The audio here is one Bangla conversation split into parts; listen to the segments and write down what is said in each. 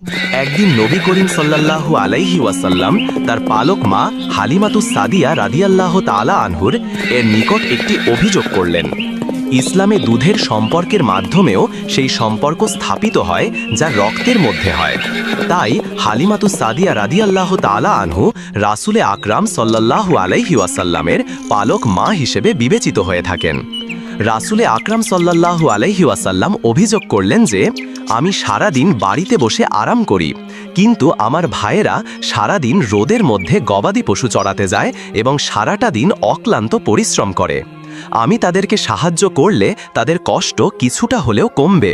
একদিন নবী করিম সাল্লাল্লাহু আলাইহি ওয়াসাল্লাম তার পালক মা হালিমাতুস সাদিয়া রাদিয়াল্লাহু তাআলা আনহুর এর নিকট একটি অভিযোগ করলেন। ইসলামে দুধের সম্পর্কের মাধ্যমেও সেই সম্পর্ক স্থাপিত হয় যা রক্তের মধ্যে হয়। তাই হালিমাতুস সাদিয়া রাদিয়াল্লাহু তাআলা আনহু রাসূলে আকরাম সাল্লাল্লাহু আলাইহি ওয়াসাল্লামের পালক মা হিসেবে বিবেচিত হয়ে থাকেন। রাসূলে আকরাম সাল্লাল্লাহু আলাইহি ওয়াসাল্লাম অভিযোগ করলেন যে, আমি সারাদিন বাড়িতে বসে আরাম করি, কিন্তু আমার ভাইয়েরা সারাদিন রোদের মধ্যে গবাদি পশু চড়াতে যায় এবং সারাটা দিন অক্লান্ত পরিশ্রম করে। আমি তাদেরকে সাহায্য করলে তাদের কষ্ট কিছুটা হলেও কমবে।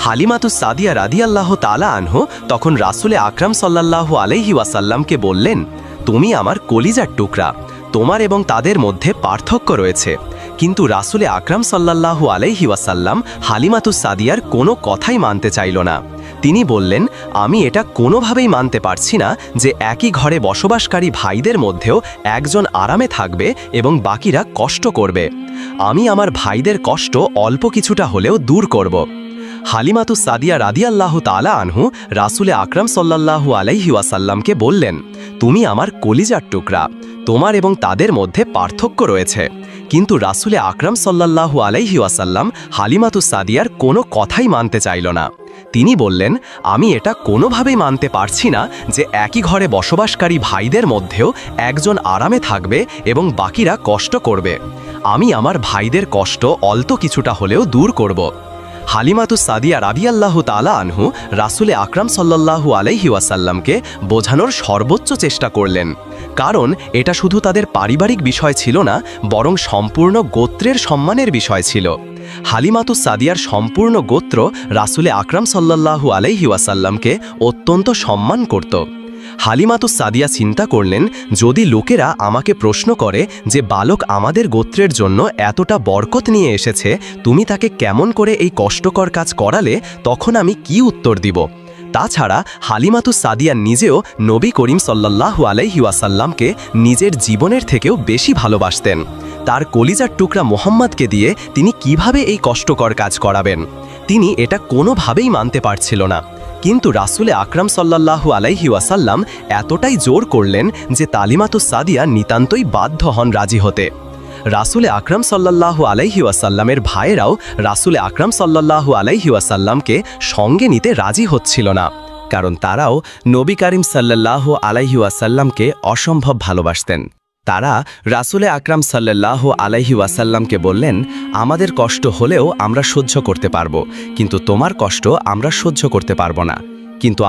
হালিমাতুস সাদিয়া রাদিয়াল্লাহু তাআলা আনহু তখন রাসূলে আকরাম সাল্লাল্লাহু আলাইহি ওয়াসাল্লামকে বললেন, তুমি আমার কলিজার টুকরা, তোমার এবং তাদের মধ্যে পার্থক্য রয়েছে। কিন্তু রাসূলে আকরাম সাল্লাল্লাহু আলাইহি ওয়াসাল্লাম হালিমাতুস সাদিয়ার কোনো কথাই মানতে চাইল না। তিনি বললেন, আমি এটা কোনোভাবেই মানতে পারছি না যে একই ঘরে বসবাসকারী ভাইদের মধ্যেও একজন আরামে থাকবে এবং বাকিরা কষ্ট করবে। আমি আমার ভাইদের কষ্ট অল্প কিছুটা হলেও দূর করব। হালিমাতুস সাদিয়া রাদিয়াল্লাহু তাআলা আনহু রাসূলে আকরাম সাল্লাল্লাহু আলাইহি ওয়াসাল্লামকে বললেন, তুমি আমার কলিজার টুকরা, তোমার এবং তাদের মধ্যে পার্থক্য রয়েছে। কিন্তু রাসূলে আকরাম সাল্লাল্লাহু আলাইহি ওয়াসাল্লাম হালিমাতুস সাদিয়ার কোনো কথাই মানতে চাইল না। তিনি বললেন, আমি এটা কোনোভাবেই মানতে পারছি না যে একই ঘরে বসবাসকারী ভাইদের মধ্যেও একজন আরামে থাকবে এবং বাকিরা কষ্ট করবে। আমি আমার ভাইদের কষ্ট অল্প কিছুটা হলেও দূর করব। হালিমাতুস সাদিয়া রাদিয়াল্লাহু তাআলা আনহু রাসূলে আকরাম সাল্লাল্লাহু আলাইহি ওয়াসাল্লামকে বোঝানোর সর্বোচ্চ চেষ্টা করলেন, কারণ এটা শুধু তাদের পারিবারিক বিষয় ছিল না, বরং সম্পূর্ণ গোত্রের সম্মানের বিষয় ছিল। হালিমাতুস সাদিয়ার সম্পূর্ণ গোত্র রাসূলে আকরাম সাল্লাল্লাহু আলাইহি ওয়াসাল্লামকে অত্যন্ত সম্মান করত। হালিমাতুস সাদিয়া চিন্তা করলেন, যদি লোকেরা আমাকে প্রশ্ন করে যে বালক আমাদের গোত্রের জন্য এতটা বরকত নিয়ে এসেছে, তুমি তাকে কেমন করে এই কষ্টকর কাজ করালে, তখন আমি কি উত্তর দিব? তাছাড়া হালিমাতুস সাদিয়া নিজেও নবী করিম সাল্লাল্লাহু আলাইহি ওয়াসাল্লামকে নিজের জীবনের থেকেও বেশি ভালোবাসতেন। তার কলিজার টুকরা মুহাম্মদকে দিয়ে তিনি কিভাবে এই কষ্টকর কাজ করাবেন? তিনি এটা কোনোভাবেই মানতে পারছিল না। কিন্তু রাসূলে আকরাম সাল্লাল্লাহু আলাইহি ওয়াসাল্লাম এতটাই জোর করলেন যে হালিমাতুস সাদিয়া নিতান্তই বাধ্য হন রাজি হতে। রাসূলে আকরাম সাল্লাল্লাহু আলাইহি ওয়াসাল্লামের ভাইয়েরাও রাসূলে আকরাম সাল্লাল্লাহু আলাইহি ওয়াসাল্লামকে সঙ্গে নিতে রাজি হচ্ছিল না, কারণ তারাও নবী করিম সাল্লাল্লাহু আলাইহি ওয়াসাল্লামকে অসম্ভব ভালোবাসতেন। তারা রাসূলে আকরাম সাল্লাল্লাহু আলাইহি ওয়াসাল্লামকে বললেন, আমাদের কষ্ট হলেও আমরা সহ্য করতে পারবো, কিন্তু তোমার কষ্ট আমরা সহ্য করতে পারবো না। কিন্তু